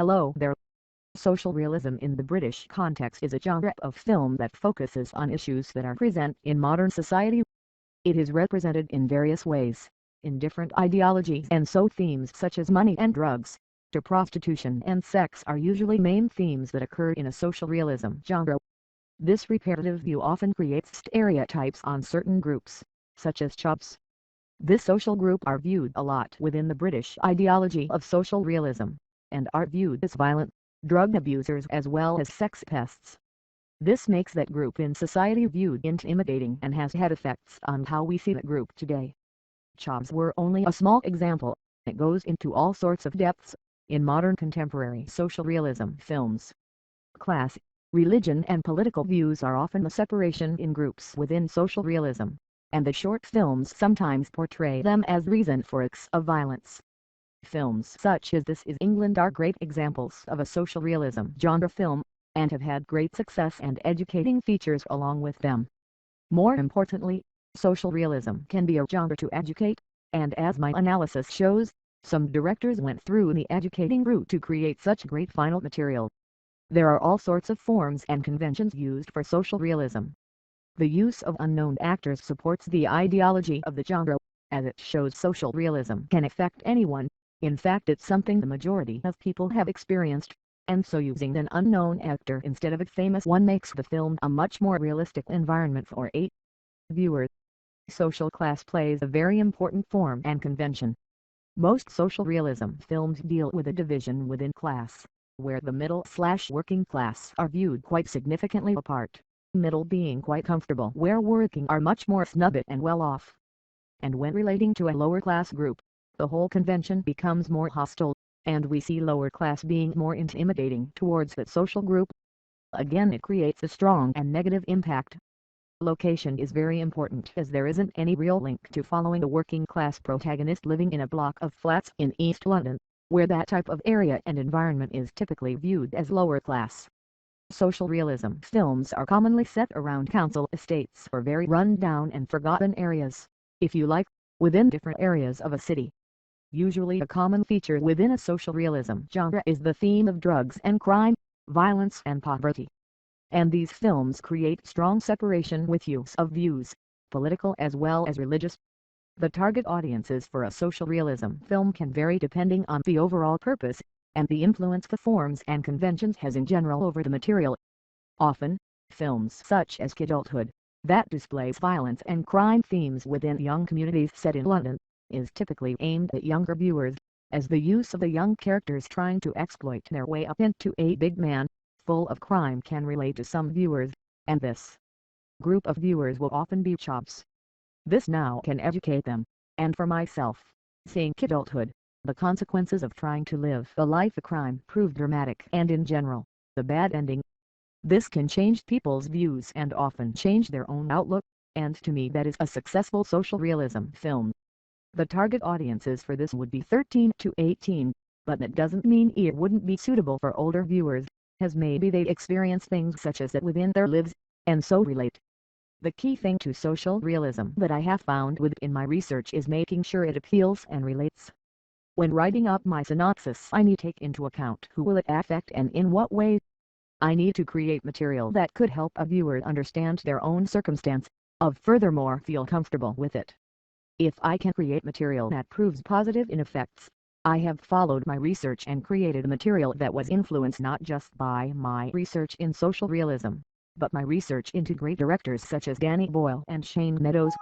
Hello there. Social realism in the British context is a genre of film that focuses on issues that are present in modern society. It is represented in various ways, in different ideologies, and so themes such as money and drugs, to prostitution and sex are usually main themes that occur in a social realism genre. This repetitive view often creates stereotypes on certain groups, such as chubs. This social group are viewed a lot within the British ideology of social realism, and are viewed as violent, drug abusers as well as sex pests. This makes that group in society viewed intimidating and has had effects on how we see that group today. Chobs were only a small example. It goes into all sorts of depths in modern contemporary social realism films. Class, religion and political views are often the separation in groups within social realism, and the short films sometimes portray them as reason for acts of violence. Films such as This Is England are great examples of a social realism genre film, and have had great success and educating features along with them. More importantly, social realism can be a genre to educate, and as my analysis shows, some directors went through the educating route to create such great final material. There are all sorts of forms and conventions used for social realism. The use of unknown actors supports the ideology of the genre, as it shows social realism can affect anyone. In fact, it's something the majority of people have experienced, and so using an unknown actor instead of a famous one makes the film a much more realistic environment for a viewer. Social class plays a very important form and convention. Most social realism films deal with a division within class, where the middle/working class are viewed quite significantly apart, middle being quite comfortable where working are much more snubbed and well off. And when relating to a lower class group, the whole convention becomes more hostile, and we see lower class being more intimidating towards that social group. Again, it creates a strong and negative impact. Location is very important, as there isn't any real link to following a working class protagonist living in a block of flats in East London, where that type of area and environment is typically viewed as lower class. Social realism films are commonly set around council estates or very run-down and forgotten areas, if you like, within different areas of a city. Usually a common feature within a social realism genre is the theme of drugs and crime, violence and poverty. And these films create strong separation with use of views, political as well as religious. The target audiences for a social realism film can vary depending on the overall purpose, and the influence the forms and conventions has in general over the material. Often, films such as Kidulthood, that displays violence and crime themes within young communities set in London, is typically aimed at younger viewers, as the use of the young characters trying to exploit their way up into a big man, full of crime can relate to some viewers, and this group of viewers will often be chobs. This now can educate them, and for myself, seeing Kidulthood, the consequences of trying to live a life of crime prove dramatic and in general, the bad ending. This can change people's views and often change their own outlook, and to me that is a successful social realism film. The target audiences for this would be 13 to 18, but that doesn't mean it wouldn't be suitable for older viewers, as maybe they experience things such as that within their lives, and so relate. The key thing to social realism that I have found within my research is making sure it appeals and relates. When writing up my synopsis, I need to take into account who will it affect and in what way. I need to create material that could help a viewer understand their own circumstance, furthermore feel comfortable with it. If I can create material that proves positive in effects, I have followed my research and created a material that was influenced not just by my research in social realism, but my research into great directors such as Danny Boyle and Shane Meadows.